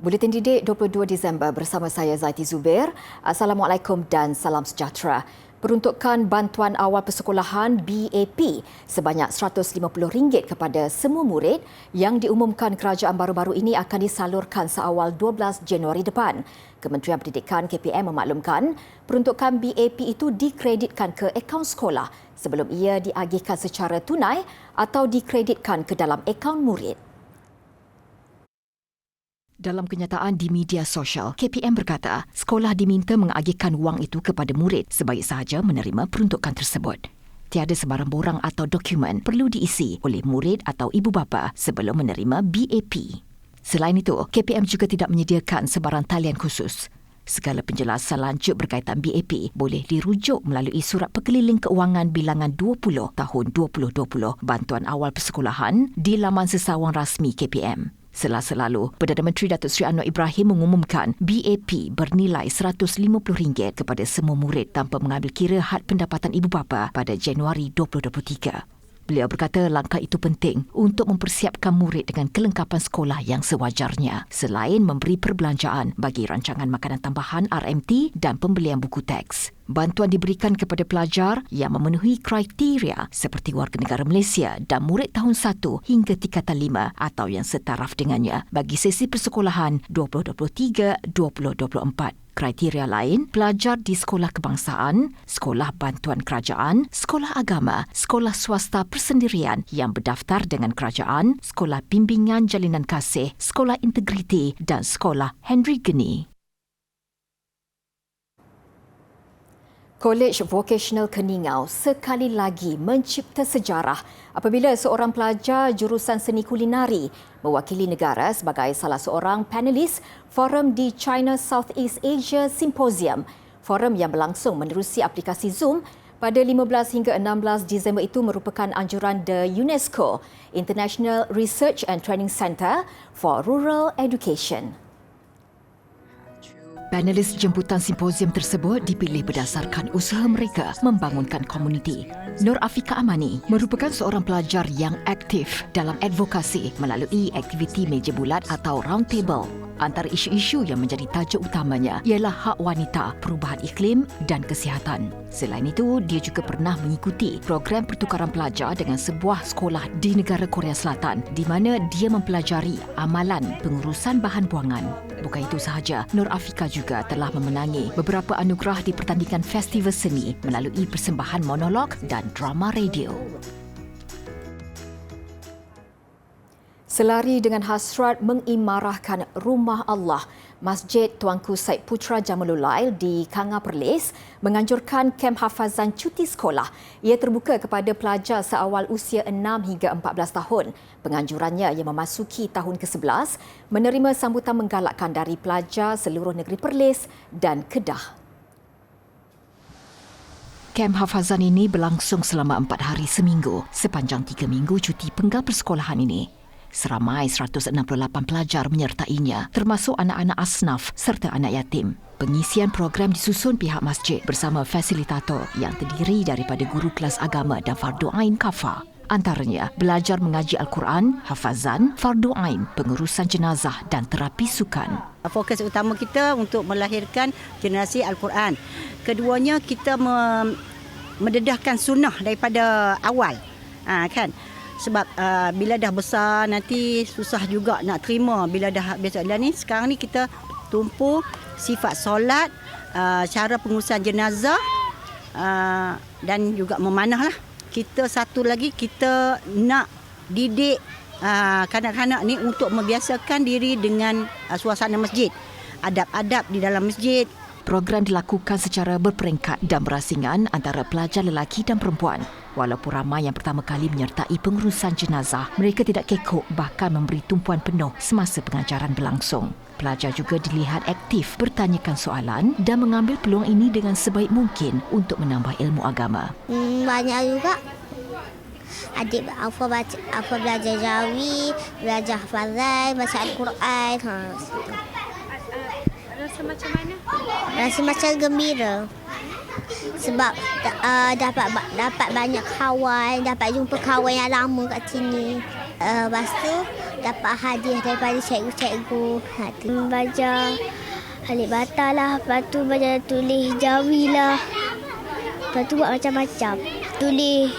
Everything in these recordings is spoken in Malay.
Buletin Didik 22 Disember bersama saya Zaiti Zubair. Assalamualaikum dan salam sejahtera. Peruntukan bantuan awal persekolahan BAP sebanyak RM150 kepada semua murid yang diumumkan kerajaan baru-baru ini akan disalurkan seawal 12 Januari depan. Kementerian Pendidikan KPM memaklumkan peruntukan BAP itu dikreditkan ke akaun sekolah sebelum ia diagihkan secara tunai atau dikreditkan ke dalam akaun murid. Dalam kenyataan di media sosial, KPM berkata sekolah diminta mengagihkan wang itu kepada murid sebaik sahaja menerima peruntukan tersebut. Tiada sebarang borang atau dokumen perlu diisi oleh murid atau ibu bapa sebelum menerima BAP. Selain itu, KPM juga tidak menyediakan sebarang talian khusus. Segala penjelasan lanjut berkaitan BAP boleh dirujuk melalui Surat Perkeliling Keuangan Bilangan 20 tahun 2020 Bantuan Awal Persekolahan di laman sesawang rasmi KPM. Selasa lalu, Perdana Menteri Datuk Seri Anwar Ibrahim mengumumkan BAP bernilai RM150 kepada semua murid tanpa mengambil kira had pendapatan ibu bapa pada Januari 2023. Beliau berkata langkah itu penting untuk mempersiapkan murid dengan kelengkapan sekolah yang sewajarnya selain memberi perbelanjaan bagi rancangan makanan tambahan RMT dan pembelian buku teks. Bantuan diberikan kepada pelajar yang memenuhi kriteria seperti warga negara Malaysia dan murid tahun 1 hingga tingkatan 5 atau yang setaraf dengannya bagi sesi persekolahan 2023-2024. Kriteria lain, pelajar di sekolah kebangsaan, sekolah bantuan kerajaan, sekolah agama, sekolah swasta persendirian yang berdaftar dengan kerajaan, sekolah bimbingan jalinan kasih, sekolah integriti dan sekolah Henry Geni. Kolej Vocational Keningau sekali lagi mencipta sejarah apabila seorang pelajar jurusan seni kulinari mewakili negara sebagai salah seorang panelis forum di China Southeast Asia Symposium. Forum yang berlangsung menerusi aplikasi Zoom pada 15 hingga 16 Disember itu merupakan anjuran The UNESCO International Research and Training Centre for Rural Education. Panelis jemputan simposium tersebut dipilih berdasarkan usaha mereka membangunkan komuniti. Nur Afika Amani merupakan seorang pelajar yang aktif dalam advokasi melalui aktiviti meja bulat atau round table. Antara isu-isu yang menjadi tajuk utamanya ialah hak wanita, perubahan iklim dan kesihatan. Selain itu, dia juga pernah mengikuti program pertukaran pelajar dengan sebuah sekolah di negara Korea Selatan di mana dia mempelajari amalan pengurusan bahan buangan. Bukan itu sahaja, Nur Afika juga telah memenangi beberapa anugerah di pertandingan festival seni melalui persembahan monolog dan drama radio. Selari dengan hasrat mengimarahkan Rumah Allah, Masjid Tuanku Said Putra Jamalul Lail di Kanga Perlis menganjurkan kem hafazan cuti sekolah. Ia terbuka kepada pelajar seawal usia 6 hingga 14 tahun. Penganjurannya yang memasuki tahun ke-11 menerima sambutan menggalakkan dari pelajar seluruh negeri Perlis dan Kedah. Kem hafazan ini berlangsung selama 4 hari seminggu sepanjang 3 minggu cuti penggal persekolahan ini. Seramai 168 pelajar menyertainya, termasuk anak-anak asnaf serta anak yatim. Pengisian program disusun pihak masjid bersama fasilitator yang terdiri daripada guru kelas agama dan fardu ain kafah. Antaranya, belajar mengaji Al-Quran, hafazan, fardu ain, pengurusan jenazah dan terapi sukan. Fokus utama kita untuk melahirkan generasi Al-Quran. Keduanya, kita mendedahkan sunnah daripada awal. Kan? Sebab bila dah besar nanti susah juga nak terima bila dah biasa ni. Sekarang ni kita tumpu sifat solat, cara pengurusan jenazah dan juga memanah lah. Kita satu lagi kita nak didik kanak-kanak ni untuk membiasakan diri dengan suasana masjid, adab-adab di dalam masjid. Program dilakukan secara berperingkat dan berasingan antara pelajar lelaki dan perempuan. Walaupun ramai yang pertama kali menyertai pengurusan jenazah, mereka tidak kekok bahkan memberi tumpuan penuh semasa pengajaran berlangsung. Pelajar juga dilihat aktif bertanyakan soalan dan mengambil peluang ini dengan sebaik mungkin untuk menambah ilmu agama. Banyak juga. Adik Alfa belajar Jawi, belajar hafazan, baca Al-Quran. Rasa macam mana? Rasa macam gembira. Sebab dapat banyak kawan, dapat jumpa kawan yang lama kat sini. Lepas tu dapat hadiah daripada cikgu-cikgu. Baca Alif Bata lah. Lepas tu baca tulis Jawi lah. Lepas tu buat macam-macam. Tulis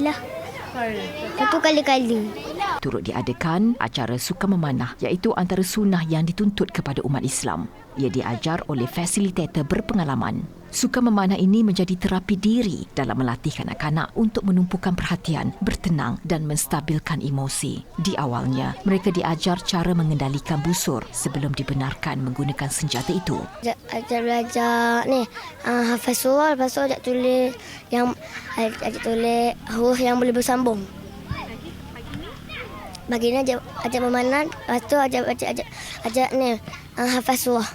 lah. Lepas tu kali-kali. Turut diadakan acara suka memanah iaitu antara sunnah yang dituntut kepada umat Islam. Ia diajar oleh fasilitator berpengalaman. Suka memanah ini menjadi terapi diri dalam melatih kanak-kanak untuk menumpukan perhatian, bertenang dan menstabilkan emosi. Di awalnya, mereka diajar cara mengendalikan busur sebelum dibenarkan menggunakan senjata itu. Ajar belajar ni hafaz surah, lepas tu ajak tulis huruf yang boleh bersambung. Bagian ajar memanah, lepas tu ajak ni hafaz surah.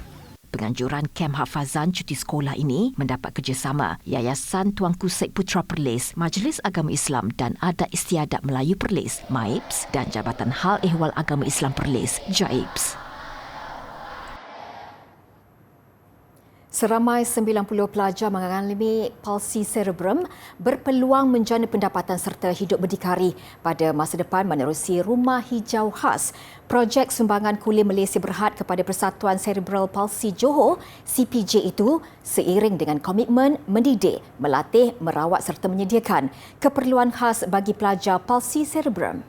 Penganjuran kem hafazan cuti sekolah ini mendapat kerjasama Yayasan Tuanku Syed Putra Perlis, Majlis Agama Islam dan Adat Istiadat Melayu Perlis, MAIPS dan Jabatan Hal Ehwal Agama Islam Perlis, JAIPS. Seramai 90 pelajar mengalami palsi cerebrum berpeluang menjana pendapatan serta hidup berdikari pada masa depan menerusi Rumah Hijau Khas. Projek Sumbangan Kulim Malaysia Berhad kepada Persatuan Cerebral Palsi Johor, CPJ itu seiring dengan komitmen mendidik, melatih, merawat serta menyediakan keperluan khas bagi pelajar palsi cerebrum.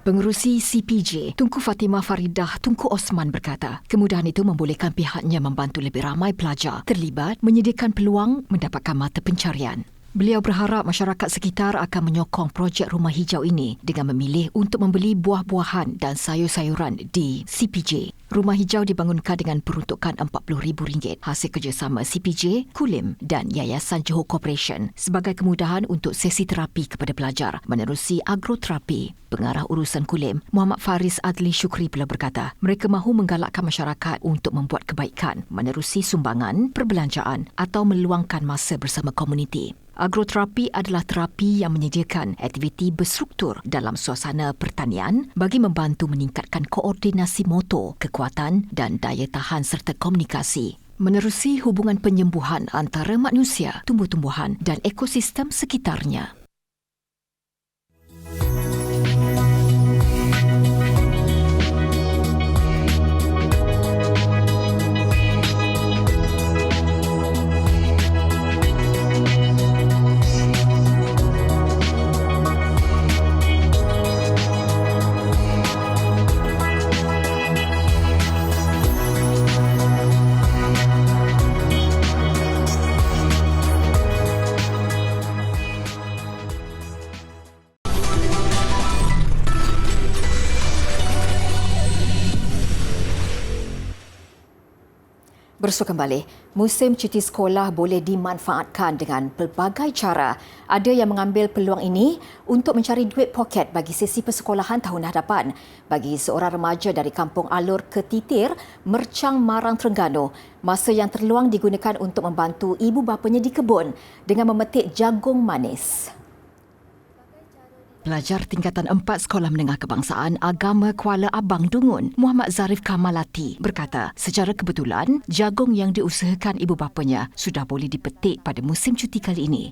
Pengerusi CPJ, Tunku Fatimah Faridah Tunku Osman berkata, kemudahan itu membolehkan pihaknya membantu lebih ramai pelajar terlibat menyediakan peluang mendapatkan mata pencarian. Beliau berharap masyarakat sekitar akan menyokong projek rumah hijau ini dengan memilih untuk membeli buah-buahan dan sayur-sayuran di CPJ. Rumah hijau dibangunkan dengan peruntukan RM40,000 hasil kerjasama CPJ, Kulim dan Yayasan Johor Corporation sebagai kemudahan untuk sesi terapi kepada pelajar menerusi agroterapi. Pengarah urusan Kulim, Muhammad Faris Adli Syukri pula berkata, mereka mahu menggalakkan masyarakat untuk membuat kebaikan menerusi sumbangan, perbelanjaan atau meluangkan masa bersama komuniti. Agroterapi adalah terapi yang menyediakan aktiviti berstruktur dalam suasana pertanian bagi membantu meningkatkan koordinasi motor, kekuatan dan daya tahan serta komunikasi. Menerusi hubungan penyembuhan antara manusia, tumbuh-tumbuhan dan ekosistem sekitarnya. Bersua kembali, musim cuti sekolah boleh dimanfaatkan dengan pelbagai cara. Ada yang mengambil peluang ini untuk mencari duit poket bagi sesi persekolahan tahun hadapan. Bagi seorang remaja dari Kampung Alur ke Titir, Mercang Marang Terengganu, masa yang terluang digunakan untuk membantu ibu bapanya di kebun dengan memetik jagung manis. Pelajar tingkatan 4 Sekolah Menengah Kebangsaan Agama Kuala Abang Dungun, Muhammad Zarif Kamalati berkata, secara kebetulan jagung yang diusahakan ibu bapanya sudah boleh dipetik pada musim cuti kali ini.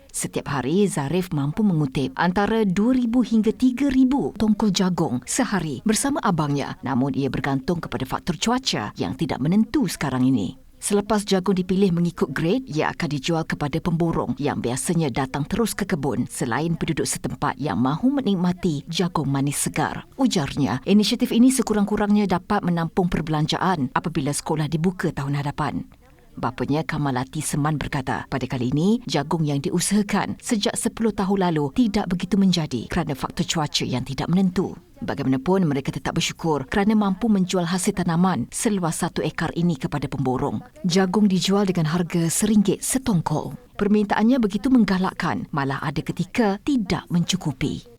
Setiap hari, Zarif mampu mengutip antara 2,000 hingga 3,000 tongkol jagung sehari bersama abangnya, namun ia bergantung kepada faktor cuaca yang tidak menentu sekarang ini. Selepas jagung dipilih mengikut grade, ia akan dijual kepada pemborong yang biasanya datang terus ke kebun selain penduduk setempat yang mahu menikmati jagung manis segar. Ujarnya, inisiatif ini sekurang-kurangnya dapat menampung perbelanjaan apabila sekolah dibuka tahun hadapan. Bapanya Kamalati Seman berkata, pada kali ini, jagung yang diusahakan sejak 10 tahun lalu tidak begitu menjadi kerana faktor cuaca yang tidak menentu. Bagaimanapun, mereka tetap bersyukur kerana mampu menjual hasil tanaman seluas 1 ekar ini kepada pemborong. Jagung dijual dengan harga RM1 setongkol. Permintaannya begitu menggalakkan, malah ada ketika tidak mencukupi.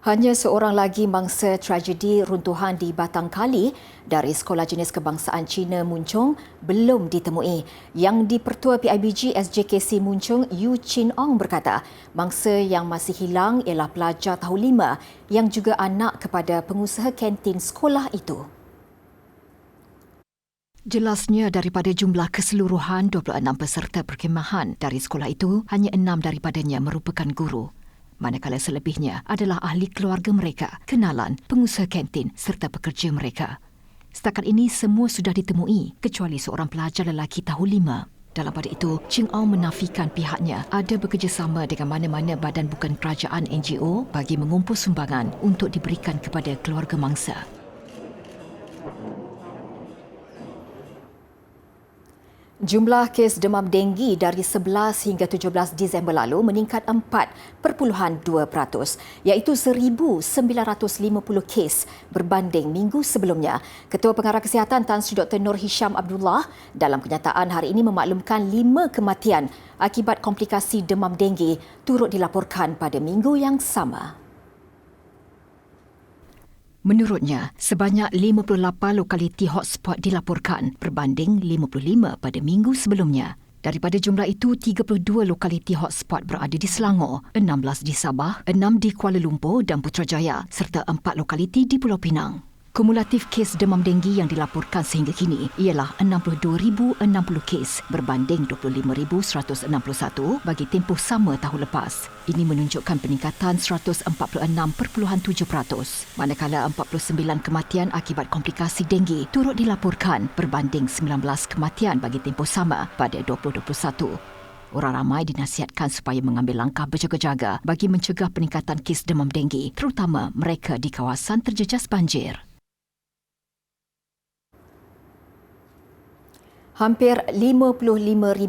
Hanya seorang lagi mangsa tragedi runtuhan di Batang Kali dari Sekolah Jenis Kebangsaan Cina Muncung belum ditemui. Yang di-Pertua PIBG SJKC Muncung, Yu Chin Ong berkata, mangsa yang masih hilang ialah pelajar tahun 5 yang juga anak kepada pengusaha kantin sekolah itu. Jelasnya daripada jumlah keseluruhan 26 peserta perkhemahan dari sekolah itu, hanya 6 daripadanya merupakan guru. Manakala selebihnya adalah ahli keluarga mereka, kenalan, pengusaha kantin serta pekerja mereka. Setakat ini semua sudah ditemui kecuali seorang pelajar lelaki tahun 5. Dalam pada itu, Ching Au menafikan pihaknya ada bekerjasama dengan mana-mana badan bukan kerajaan NGO bagi mengumpul sumbangan untuk diberikan kepada keluarga mangsa. Jumlah kes demam denggi dari 11 hingga 17 Disember lalu meningkat 4.2%, iaitu 1,950 kes berbanding minggu sebelumnya. Ketua Pengarah Kesihatan Tan Sri Dr. Nur Hisham Abdullah dalam kenyataan hari ini memaklumkan 5 kematian akibat komplikasi demam denggi turut dilaporkan pada minggu yang sama. Menurutnya, sebanyak 58 lokaliti hotspot dilaporkan berbanding 55 pada minggu sebelumnya. Daripada jumlah itu, 32 lokaliti hotspot berada di Selangor, 16 di Sabah, 6 di Kuala Lumpur dan Putrajaya serta 4 lokaliti di Pulau Pinang. Kumulatif kes demam denggi yang dilaporkan sehingga kini ialah 62,060 kes berbanding 25,161 bagi tempoh sama tahun lepas. Ini menunjukkan peningkatan 146.7%, manakala 49 kematian akibat komplikasi denggi turut dilaporkan berbanding 19 kematian bagi tempoh sama pada 2021. Orang ramai dinasihatkan supaya mengambil langkah berjaga-jaga bagi mencegah peningkatan kes demam denggi, terutama mereka di kawasan terjejas banjir. Hampir 55,000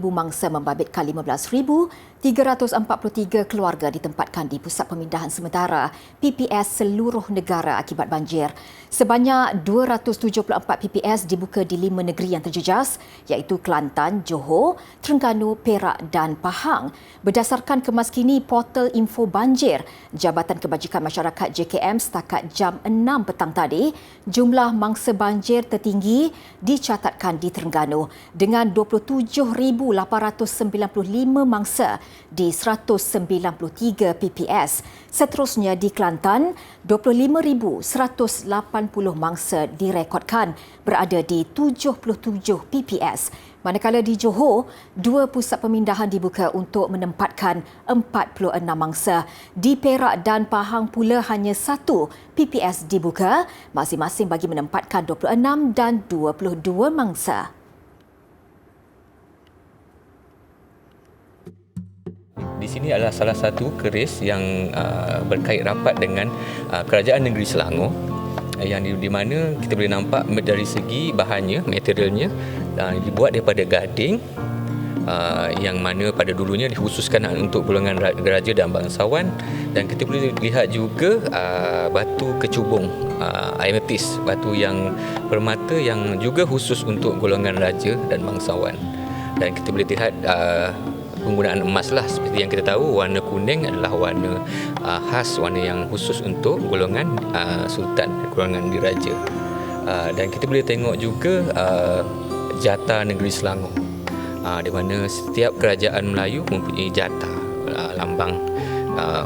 mangsa membabitkan 15,343 keluarga ditempatkan di Pusat Pemindahan Sementara PPS seluruh negara akibat banjir. Sebanyak 274 PPS dibuka di 5 negeri yang terjejas iaitu Kelantan, Johor, Terengganu, Perak dan Pahang. Berdasarkan kemaskini portal info banjir Jabatan Kebajikan Masyarakat JKM setakat jam 6 petang tadi, jumlah mangsa banjir tertinggi dicatatkan di Terengganu dengan 27,895 mangsa di 193 PPS. Seterusnya di Kelantan, 25,180 mangsa direkodkan berada di 77 PPS. Manakala di Johor, 2 pusat pemindahan dibuka untuk menempatkan 46 mangsa. Di Perak dan Pahang pula hanya 1 PPS dibuka, masing-masing bagi menempatkan 26 dan 22 mangsa. Di sini adalah salah satu keris yang berkait rapat dengan Kerajaan Negeri Selangor, yang di mana kita boleh nampak dari segi bahannya, materialnya dibuat daripada gading, yang mana pada dulunya dikhususkan untuk golongan raja dan bangsawan, dan kita boleh lihat juga batu kecubung, amethyst, batu yang permata yang juga khusus untuk golongan raja dan bangsawan. Dan kita boleh lihat penggunaan emas lah, seperti yang kita tahu warna kuning adalah warna khas, warna yang khusus untuk golongan sultan, golongan diraja. Dan kita boleh tengok juga jata negeri Selangor, di mana setiap kerajaan Melayu mempunyai jata, lambang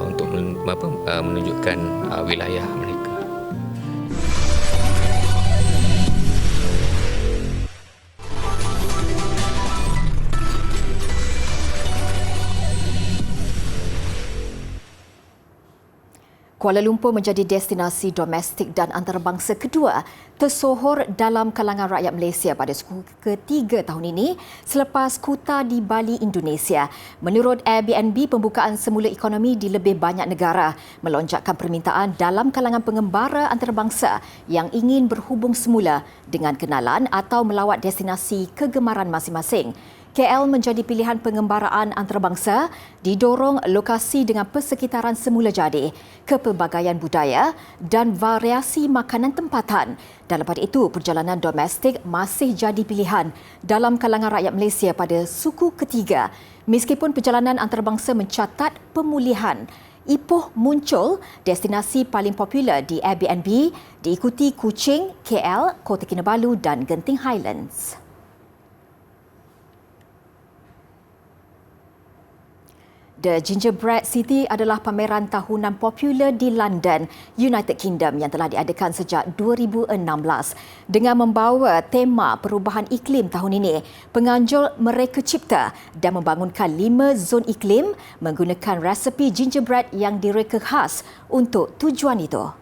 untuk menunjukkan wilayah mereka. Kuala Lumpur menjadi destinasi domestik dan antarabangsa kedua tersohor dalam kalangan rakyat Malaysia pada suku ketiga tahun ini selepas Kuta di Bali, Indonesia. Menurut Airbnb, pembukaan semula ekonomi di lebih banyak negara melonjakkan permintaan dalam kalangan pengembara antarabangsa yang ingin berhubung semula dengan kenalan atau melawat destinasi kegemaran masing-masing. KL menjadi pilihan pengembaraan antarabangsa didorong lokasi dengan persekitaran semula jadi, kepelbagaian budaya dan variasi makanan tempatan. Dalam pada itu, perjalanan domestik masih jadi pilihan dalam kalangan rakyat Malaysia pada suku ketiga. Meskipun perjalanan antarabangsa mencatat pemulihan, Ipoh muncul destinasi paling popular di Airbnb diikuti Kuching, KL, Kota Kinabalu dan Genting Highlands. The Gingerbread City adalah pameran tahunan popular di London, United Kingdom yang telah diadakan sejak 2016. Dengan membawa tema perubahan iklim tahun ini, penganjur mereka cipta dan membangunkan 5 zon iklim menggunakan resepi gingerbread yang direka khas untuk tujuan itu.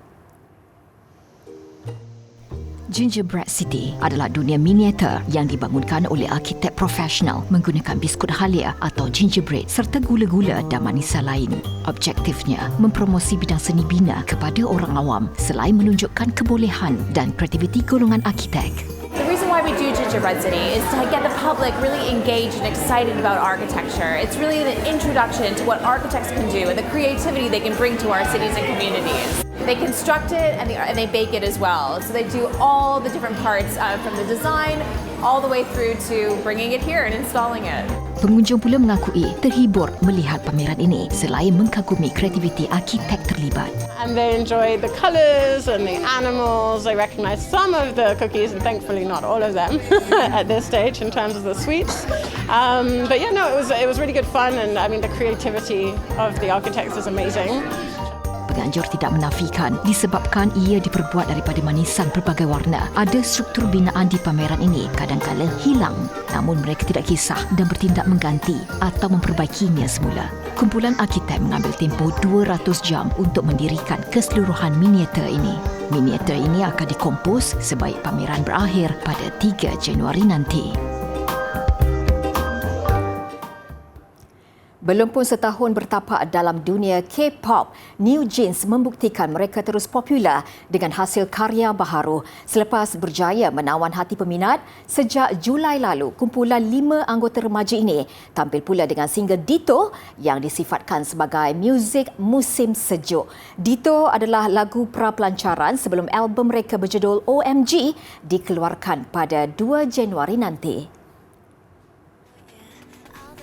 Gingerbread City adalah dunia miniatur yang dibangunkan oleh arkitek profesional menggunakan biskut halia atau gingerbread serta gula-gula dan manisan lain. Objektifnya mempromosi bidang seni bina kepada orang awam selain menunjukkan kebolehan dan kreativiti golongan arkitek. The reason why we do Gingerbread City is to get the public really engaged and excited about architecture. It's really an introduction to what architects can do and the creativity they can bring to our cities and communities. They construct it and they bake it as well. So they do all the different parts from the design all the way through to bringing it here and installing it. Pengunjung pula mengakui terhibur melihat pameran ini selain mengagumi kreativiti arkitek terlibat. And they enjoyed the colours and the animals. They recognised some of the cookies and thankfully not all of them at this stage in terms of the sweets. But yeah, no, it was really good fun, and I mean the creativity of the architects is amazing. Penganjur tidak menafikan disebabkan ia diperbuat daripada manisan berbagai warna. Ada struktur binaan di pameran ini kadang-kala hilang, namun mereka tidak kisah dan bertindak mengganti atau memperbaikinya semula. Kumpulan arkitek mengambil tempoh 200 jam untuk mendirikan keseluruhan miniatur ini. Miniatur ini akan dikompos sebaik pameran berakhir pada 3 Januari nanti. Belum pun setahun bertapak dalam dunia K-pop, New Jeans membuktikan mereka terus popular dengan hasil karya baharu. Selepas berjaya menawan hati peminat, sejak Julai lalu, kumpulan 5 anggota remaja ini tampil pula dengan single Ditto yang disifatkan sebagai muzik musim sejuk. Ditto adalah lagu pra-pelancaran sebelum album mereka berjudul OMG dikeluarkan pada 2 Januari nanti.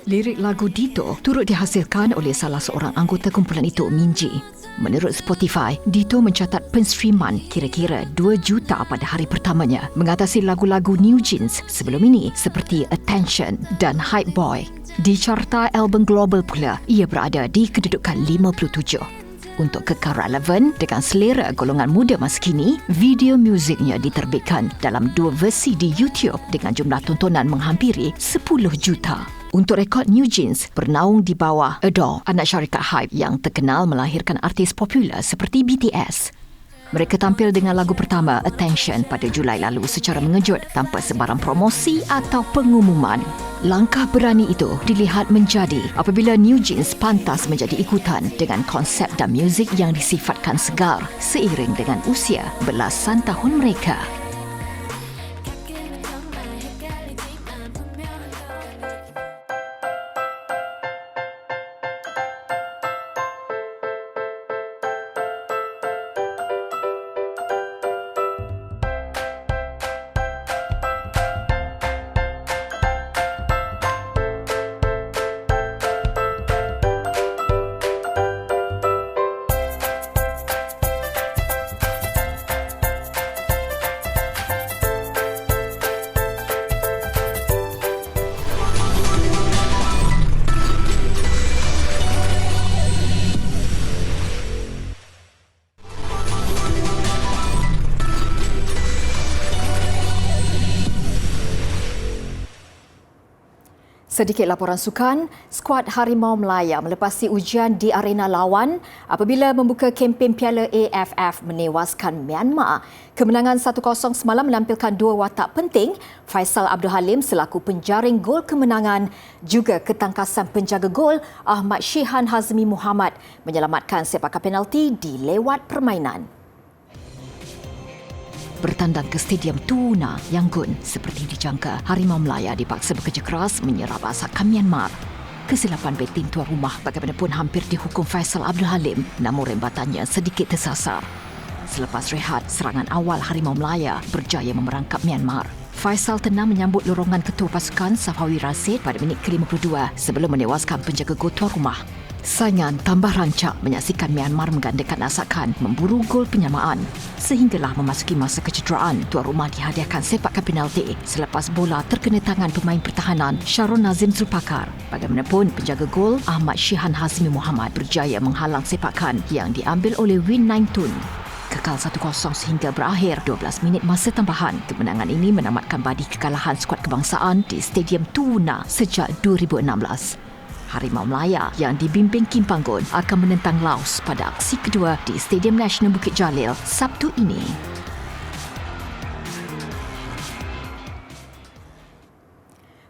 Lirik lagu Ditto turut dihasilkan oleh salah seorang anggota kumpulan itu, Minji. Menurut Spotify, Ditto mencatat penstreaman kira-kira 2 juta pada hari pertamanya, mengatasi lagu-lagu New Jeans sebelum ini seperti Attention dan Hype Boy. Di carta album global pula, ia berada di kedudukan 57. Untuk kekal relevan dengan selera golongan muda masa kini, video muziknya diterbitkan dalam 2 versi di YouTube dengan jumlah tontonan menghampiri 10 juta. Untuk rekod New Jeans bernaung di bawah Adore, anak syarikat Hype yang terkenal melahirkan artis popular seperti BTS. Mereka tampil dengan lagu pertama Attention pada Julai lalu secara mengejut tanpa sebarang promosi atau pengumuman. Langkah berani itu dilihat menjadi apabila New Jeans pantas menjadi ikutan dengan konsep dan muzik yang disifatkan segar seiring dengan usia belasan tahun mereka. Sedikit laporan sukan, skuad Harimau Melaya melepasi ujian di arena lawan apabila membuka kempen Piala AFF menewaskan Myanmar. Kemenangan 1-0 semalam menampilkan 2 watak penting, Faisal Abdul Halim selaku penjaring gol kemenangan, juga ketangkasan penjaga gol Ahmad Shihan Hazmi Muhammad menyelamatkan sepakan penalti di lewat permainan. Bertandang ke Stadium Tuna Yangon seperti dijangka, Harimau Melaya dipaksa bekerja keras menyerap asakan Myanmar. Kesilapan batin tuan rumah bagaimanapun hampir dihukum Faisal Abdul Halim, namun rembatannya sedikit tersasar. Selepas rehat, serangan awal Harimau Melaya berjaya memerangkap Myanmar. Faisal tenang menyambut lorongan ketua pasukan Safawi Rashid pada minit ke-52 sebelum menewaskan penjaga gol tuan rumah. Saingan tambah rancak menyaksikan Myanmar menggandakan asakan memburu gol penyamaan. Sehinggalah memasuki masa kecederaan, tuan rumah dihadiahkan sepakan penalti selepas bola terkena tangan pemain pertahanan Sharon Nazim Zulpakar. Bagaimanapun, penjaga gol Ahmad Shihan Hazmi Muhammad berjaya menghalang sepakan yang diambil oleh Win Naing Tun. Kekal 1-0 sehingga berakhir 12 minit masa tambahan. Kemenangan ini menamatkan badi kekalahan skuad kebangsaan di Stadium Tuna sejak 2016. Harimau Melaya yang dibimbing Kim Panggon akan menentang Laos pada aksi kedua di Stadium Nasional Bukit Jalil Sabtu ini.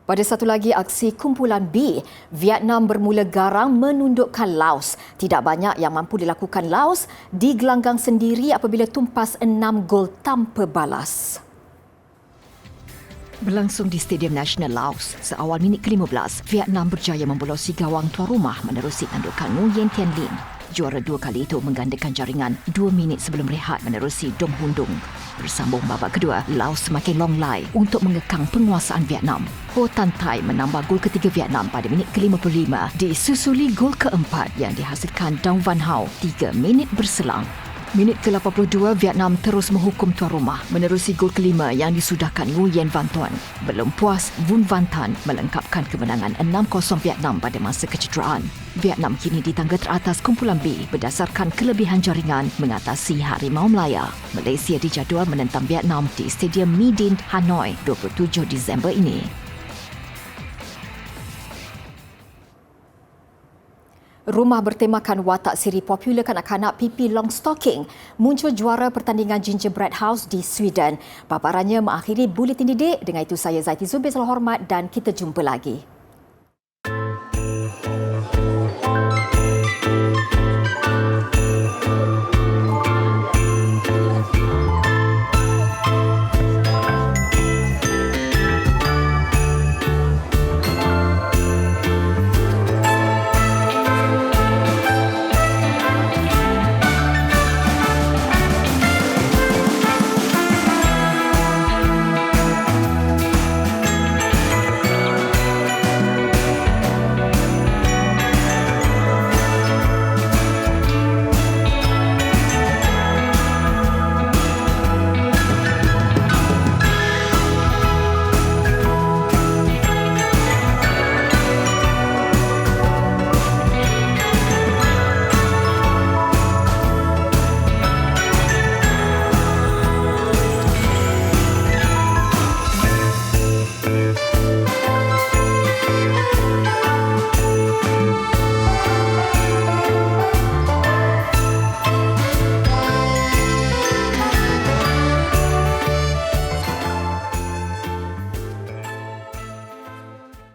Pada satu lagi aksi kumpulan B, Vietnam bermula garang menundukkan Laos. Tidak banyak yang mampu dilakukan Laos di gelanggang sendiri apabila tumpas 6 gol tanpa balas. Berlangsung di Stadium Nasional Laos, seawal minit ke-15, Vietnam berjaya membolosi gawang tuan rumah menerusi tandukan Nguyen Tien Lin. Juara dua kali itu menggandakan jaringan 2 minit sebelum rehat menerusi Dong Hundung. Bersambung babak kedua, Laos semakin long lai untuk mengekang penguasaan Vietnam. Ho Tan Thai menambah gol ketiga Vietnam pada minit ke-55 disusuli gol keempat yang dihasilkan Dong Van Hau 3 minit berselang. Minit ke-82, Vietnam terus menghukum tuan rumah menerusi gol kelima yang disudahkan Nguyen Van Tuan. Belum puas, Vun Van Tan melengkapkan kemenangan 6-0 Vietnam pada masa kecederaan. Vietnam kini di tangga teratas kumpulan B berdasarkan kelebihan jaringan mengatasi Harimau Melaya. Malaysia dijadual menentang Vietnam di Stadium My Dinh, Hanoi 27 Disember ini. Rumah bertemakan watak siri popular kanak-kanak Pippi Longstocking muncul juara pertandingan Gingerbread House di Sweden. Paparannya mengakhiri buletin didik. Dengan itu saya Zaiti Zubir, selamat hormat dan kita jumpa lagi.